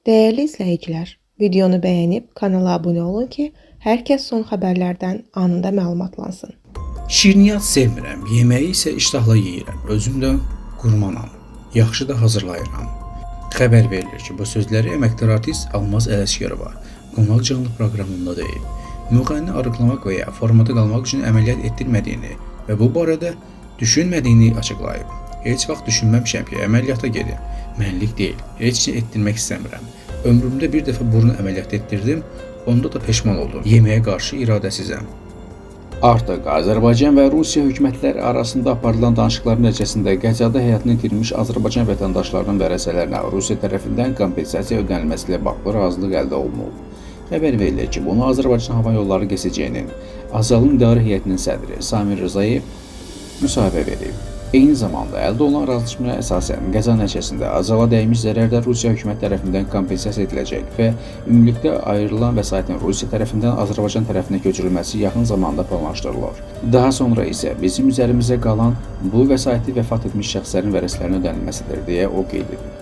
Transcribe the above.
Değerli izləyicilər, videonu bəyənib kanala abunə olun ki, hər kəs son xəbərlərdən anında məlumatlansın. Şirniyyat sevmirəm, yeməyi isə iştahla yeyirəm. Özüm də qurmanam, yaxşı da hazırlayıram. Xəbər verilir ki, bu sözləri əməkdar artist Almaz Ələsgərova qonaq canlı proqramında deyib. Müğənni arıqlamaq və ya formada qalmaq üçün əməliyyat etdirmədiyini və bu barədə düşünmədiyini açıqlayıb. Heç vaxt düşünməmişəm ki, əməliyyata gedim. Mənlik deyil, heç nə etdirmək istəmirəm. Ömrümdə bir dəfə burun əməliyyat etdirdim, onda da peşman oldum. Yeməyə qarşı iradəsizəm. Artıq Azərbaycan və Rusiya hökumətləri arasında aparılan danışıqlar nəticəsində qəzada həyatını itirmiş Azərbaycan vətəndaşlarının vərəsələrinə Rusiya tərəfindən kompensasiya ödənilməsi ilə bağlı razılıq əldə olunub. Xəbər verilir ki, bunu Azərbaycan Hava Yolları GSC-nin Azalın İdarə Heyətinin sədri Samir Rzayev müsahibə verib. Eyni zamanda əldə olunan razılaşmaya əsasən qəza nəticəsində Azala dəymiş zərərdə Rusiya hökumət tərəfindən kompensasiya ediləcək və ümumilikdə ayrılan vəsaitin Rusiya tərəfindən Azərbaycan tərəfinə köçürülməsi yaxın zamanda planlaşdırılır. Daha sonra isə bizim üzərimizə qalan bu vəsaiti vəfat etmiş şəxslərin vərəsələrinə ödənilməsidir deyə o qeyd edib.